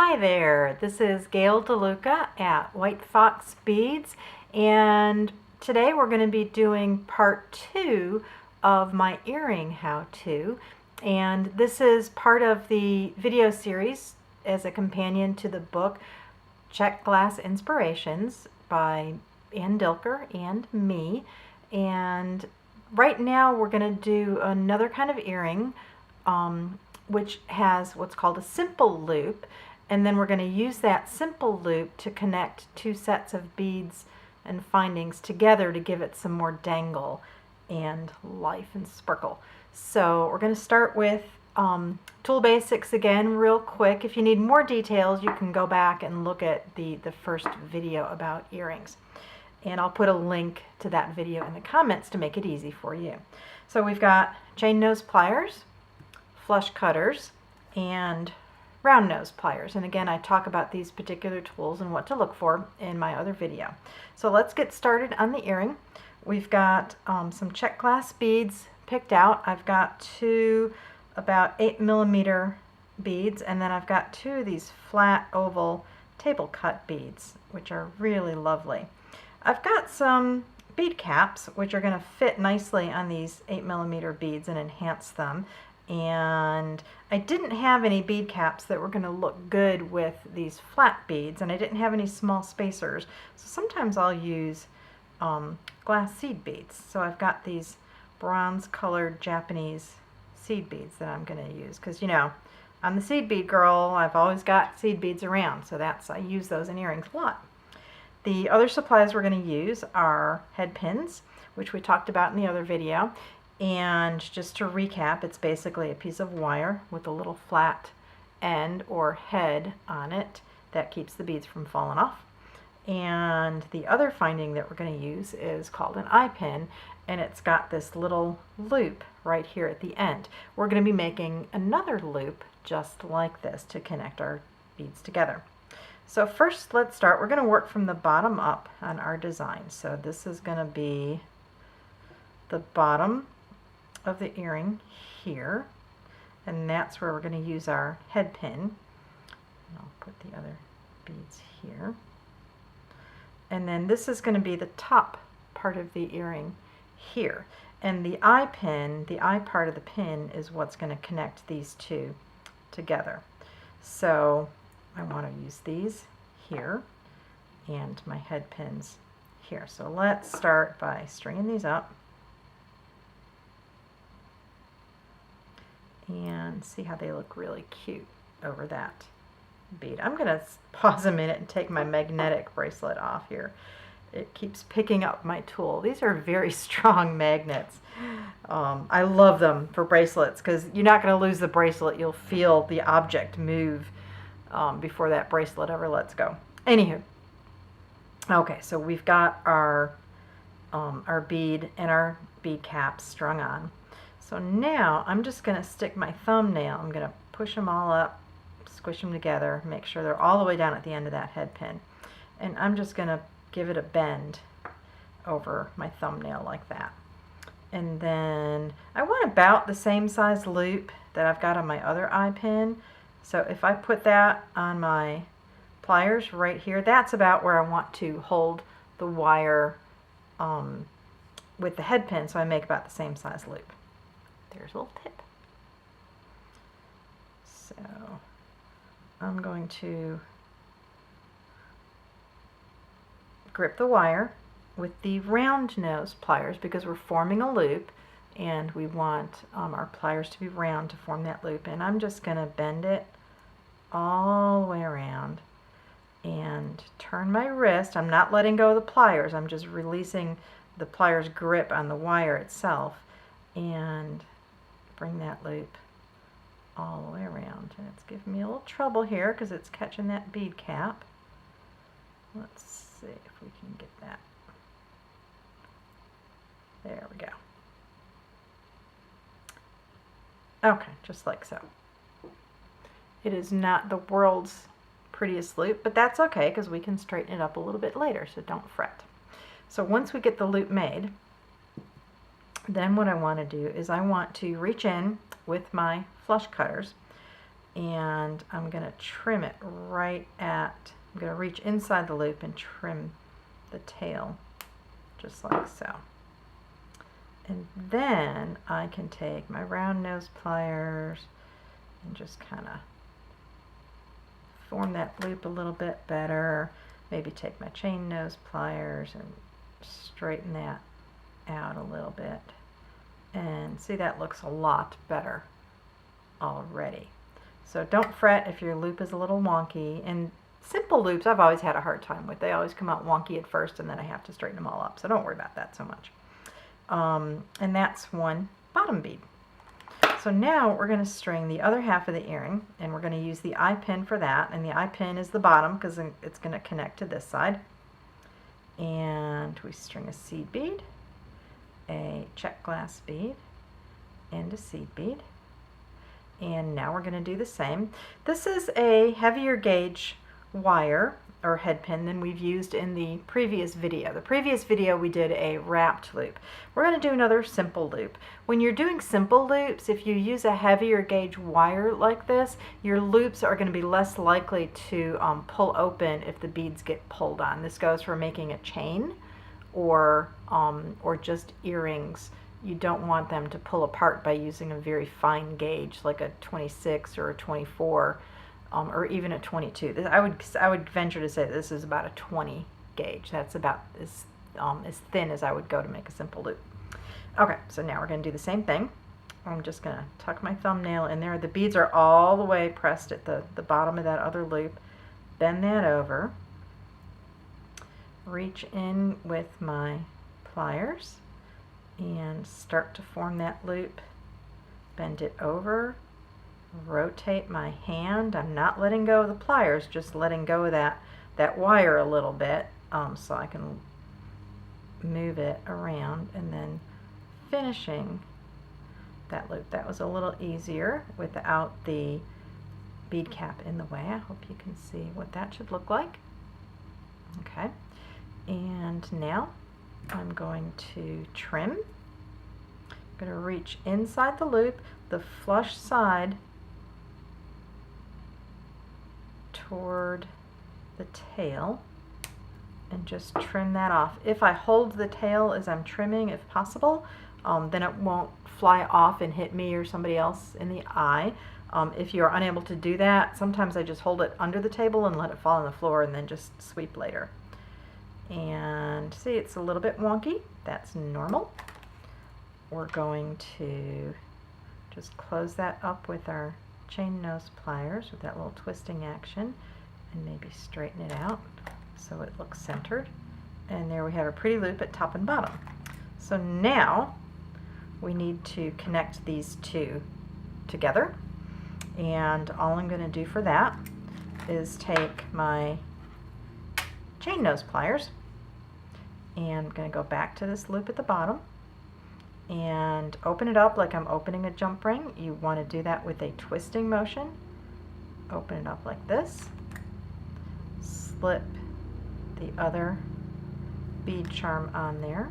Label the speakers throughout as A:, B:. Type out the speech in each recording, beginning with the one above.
A: Hi there, this is Gail DeLuca at White Fox Beads, and today we're going to be doing part 2 of my earring how-to, and this is part of the video series as a companion to the book Czech Glass Inspirations by Ann Dilker and me. And right now we're going to do another kind of earring which has what's called a simple loop, and then we're going to use that simple loop to connect two sets of beads and findings together to give it some more dangle and life and sparkle. So we're going to start with tool basics again real quick. If you need more details, you can go back and look at the first video about earrings. And I'll put a link to that video in the comments to make it easy for you. So we've got chain nose pliers, flush cutters, and round nose pliers. And again, I talk about these particular tools and what to look for in my other video. So let's get started on the earring. We've got some Czech glass beads picked out. I've got two about 8mm beads, and then I've got two of these flat oval table cut beads, which are really lovely. I've got some bead caps which are going to fit nicely on these 8mm beads and enhance them. And I didn't have any bead caps that were going to look good with these flat beads, and I didn't have any small spacers, so sometimes I'll use glass seed beads. So I've got these bronze colored Japanese seed beads that I'm going to use, because you know, I'm the seed bead girl. I've always got seed beads around, so I use those in earrings a lot. The other supplies we're going to use are head pins, which we talked about in the other video. And just to recap, it's basically a piece of wire with a little flat end or head on it that keeps the beads from falling off. And the other finding that we're going to use is called an eye pin, and it's got this little loop right here at the end. We're going to be making another loop just like this to connect our beads together. So first, let's start. We're going to work from the bottom up on our design. So this is going to be the bottom of the earring here, and that's where we're going to use our head pin. And I'll put the other beads here. And then this is going to be the top part of the earring here. And the eye pin, the eye part of the pin, is what's going to connect these two together. So I want to use these here and my head pins here. So let's start by stringing these up and see how they look really cute over that bead. I'm going to pause a minute and take my magnetic bracelet off here. It keeps picking up my tool. These are very strong magnets. I love them for bracelets because you're not going to lose the bracelet. You'll feel the object move before that bracelet ever lets go. Anywho, okay, so we've got our bead and our bead caps strung on. So now I'm just going to stick my thumbnail. I'm going to push them all up, squish them together, make sure they're all the way down at the end of that head pin. And I'm just going to give it a bend over my thumbnail like that. And then I want about the same size loop that I've got on my other eye pin. So if I put that on my pliers right here, that's about where I want to hold the wire with the head pin, so I make about the same size loop. There's a little tip. So I'm going to grip the wire with the round nose pliers because we're forming a loop and we want our pliers to be round to form that loop. And I'm just going to bend it all the way around and turn my wrist. I'm not letting go of the pliers. I'm just releasing the pliers grip on the wire itself and bring that loop all the way around. And it's giving me a little trouble here because it's catching that bead cap. Let's see if we can get that. There we go. Okay, just like so. It is not the world's prettiest loop, but that's okay because we can straighten it up a little bit later, so don't fret. So once we get the loop made, then what I want to do is I want to reach in with my flush cutters and I'm going to trim it right at, I'm going to reach inside the loop and trim the tail just like so. And then I can take my round nose pliers and just kind of form that loop a little bit better. Maybe take my chain nose pliers and straighten that out a little bit. And see, that looks a lot better already. So don't fret if your loop is a little wonky. And simple loops I've always had a hard time with. They always come out wonky at first and then I have to straighten them all up. So don't worry about that so much. And that's one bottom bead. So now we're going to string the other half of the earring, and we're going to use the eye pin for that. And the eye pin is the bottom because it's going to connect to this side. And we string a seed bead, a Czech glass bead, and a seed bead. And now we're going to do the same. This is a heavier gauge wire or head pin than we've used in the previous video. The previous video we did a wrapped loop. We're going to do another simple loop. When you're doing simple loops, if you use a heavier gauge wire like this, your loops are going to be less likely to pull open if the beads get pulled on. This goes for making a chain or just earrings. You don't want them to pull apart by using a very fine gauge like a 26 or a 24. Or even a 22. I would venture to say that this is about a 20 gauge. That's about as thin as I would go to make a simple loop. Okay, so now we're going to do the same thing. I'm just going to tuck my thumbnail in there. The beads are all the way pressed at the bottom of that other loop. Bend that over. Reach in with my pliers and start to form that loop. Bend it over. Rotate my hand. I'm not letting go of the pliers, just letting go of that wire a little bit so I can move it around, and then finishing that loop. That was a little easier without the bead cap in the way. I hope you can see what that should look like. Okay, and now I'm going to trim. I'm going to reach inside the loop, the flush side toward the tail, and just trim that off. If I hold the tail as I'm trimming, if possible, then it won't fly off and hit me or somebody else in the eye. If you're unable to do that, sometimes I just hold it under the table and let it fall on the floor and then just sweep later. And see, it's a little bit wonky. That's normal. We're going to just close that up with our chain nose pliers with that little twisting action and maybe straighten it out so it looks centered. And there we have a pretty loop at top and bottom. So now we need to connect these two together, and all I'm going to do for that is take my chain nose pliers and I'm going to go back to this loop at the bottom and open it up like I'm opening a jump ring. You want to do that with a twisting motion. Open it up like this. Slip the other bead charm on there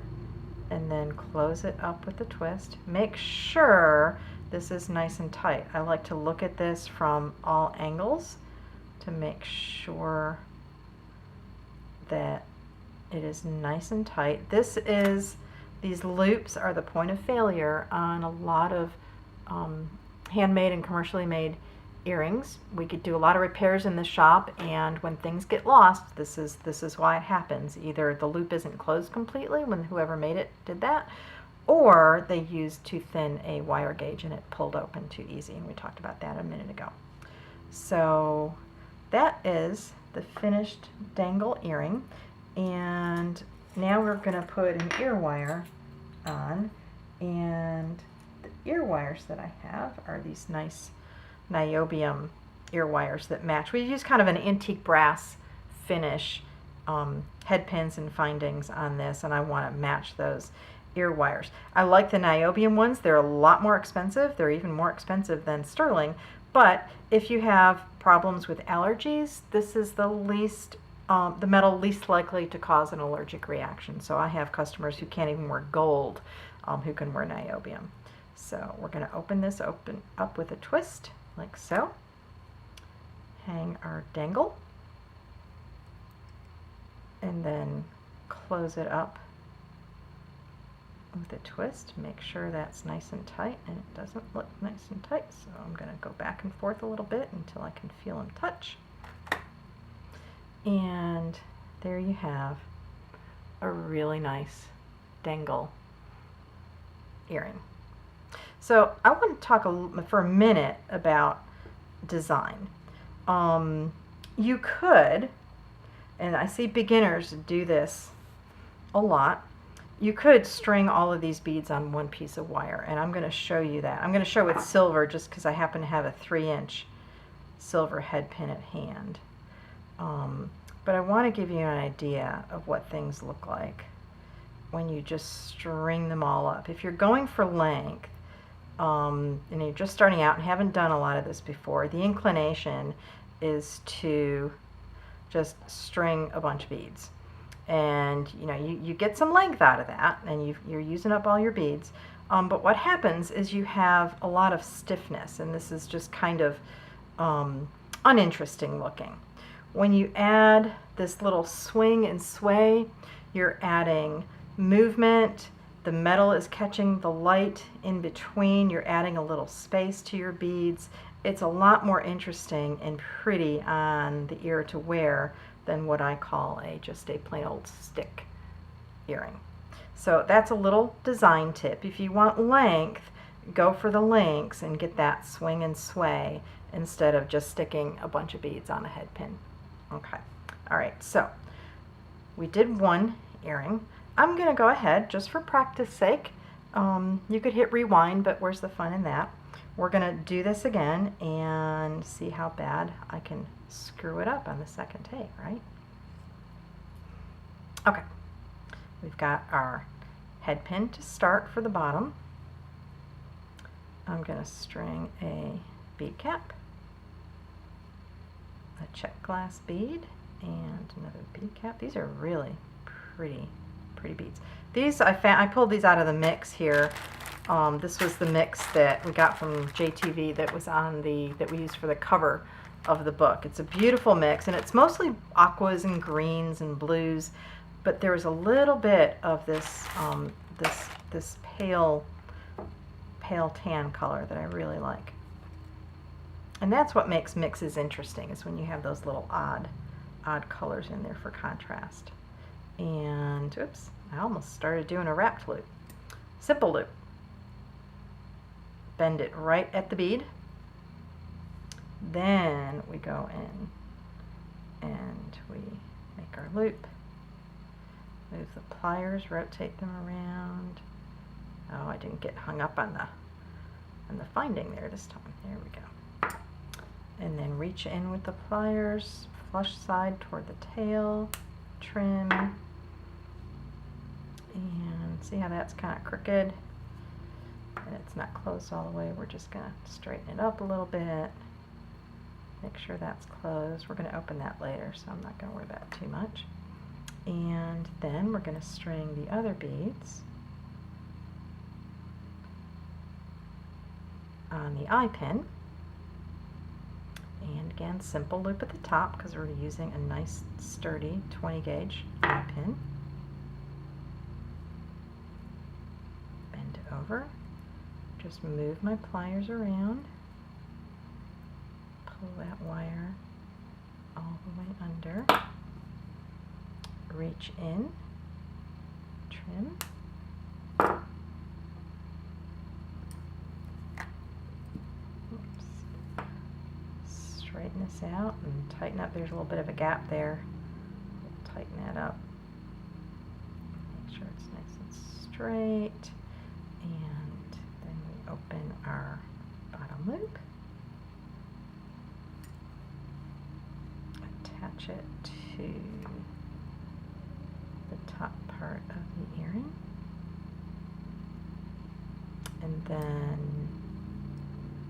A: and then close it up with a twist. Make sure this is nice and tight. I like to look at this from all angles to make sure that it is nice and tight. These loops are the point of failure on a lot of handmade and commercially made earrings. We could do a lot of repairs in the shop, and when things get lost, this is why it happens. Either the loop isn't closed completely when whoever made it did that, or they used too thin a wire gauge and it pulled open too easy, and we talked about that a minute ago. So that is the finished dangle earring, and now we're going to put an ear wire on, and the ear wires that I have are these nice niobium ear wires that match. We use kind of an antique brass finish, head pins and findings on this, and I want to match those ear wires. I like the niobium ones. They're a lot more expensive. They're even more expensive than sterling, but if you have problems with allergies, this is the metal least likely to cause an allergic reaction. So I have customers who can't even wear gold who can wear niobium. So we're going to open this up with a twist like so. hang our dangle and then close it up with a twist. Make sure that's nice and tight, and it doesn't look nice and tight, so I'm going to go back and forth a little bit until I can feel them touch. And there you have a really nice dangle earring. So I want to talk for a minute about design. You could, and I see beginners do this a lot, you could string all of these beads on one piece of wire, and I'm going to show you that. I'm going to show with silver just because I happen to have a 3-inch silver head pin at hand. But I want to give you an idea of what things look like when you just string them all up. If you're going for length, and you're just starting out and haven't done a lot of this before, the inclination is to just string a bunch of beads. And you know, you get some length out of that, and you're using up all your beads. But what happens is you have a lot of stiffness, and this is just kind of uninteresting looking. When you add this little swing and sway, you're adding movement. The metal is catching the light in between. You're adding a little space to your beads. It's a lot more interesting and pretty on the ear to wear than what I call just a plain old stick earring. So that's a little design tip. If you want length, go for the links and get that swing and sway instead of just sticking a bunch of beads on a head pin. Okay, all right, so we did one earring. I'm going to go ahead, just for practice sake, you could hit rewind, but where's the fun in that? We're going to do this again and see how bad I can screw it up on the second take, right? Okay, we've got our head pin to start for the bottom. I'm going to string a bead cap, a Czech glass bead, and another bead cap. These are really pretty beads. These I pulled these out of the mix here. This was the mix that we got from JTV that was on that we used for the cover of the book. It's a beautiful mix, and it's mostly aquas and greens and blues, but there was a little bit of this this pale tan color that I really like. And that's what makes mixes interesting, is when you have those little odd colors in there for contrast. And oops, I almost started doing a wrapped loop. Simple loop. Bend it right at the bead. Then we go in and we make our loop. Move the pliers, rotate them around. Oh, I didn't get hung up on the finding there this time. There we go. And then reach in with the pliers, flush side toward the tail, trim. And see how that's kind of crooked and it's not closed all the way. We're just going to straighten it up a little bit, make sure that's closed. We're going to open that later, so I'm not going to worry about it too much. And then we're going to string the other beads on the eye pin. And again, simple loop at the top because we're using a nice sturdy 20 gauge eye pin. Bend over, just move my pliers around, pull that wire all the way under, reach in, trim, straighten this out and tighten up. There's a little bit of a gap there. We'll tighten that up. Make sure it's nice and straight. And then we open our bottom loop. Attach it to the top part of the earring. And then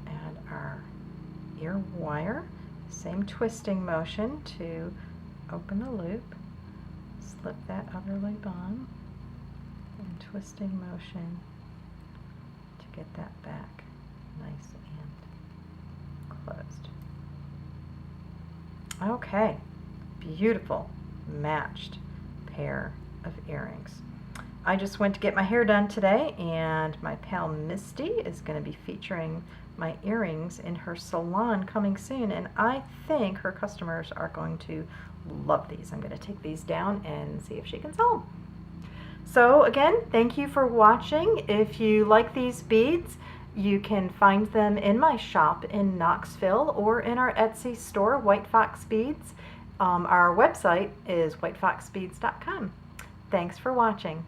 A: add our ear wire, same twisting motion to open the loop, slip that other loop on, and twisting motion to get that back nice and closed. Okay, beautiful matched pair of earrings. I just went to get my hair done today, and my pal Misty is going to be featuring my earrings in her salon coming soon, and I think her customers are going to love these. I'm going to take these down and see if she can sell them. So again, thank you for watching. If you like these beads, you can find them in my shop in Knoxville or in our Etsy store, White Fox Beads. Our website is whitefoxbeads.com. Thanks for watching.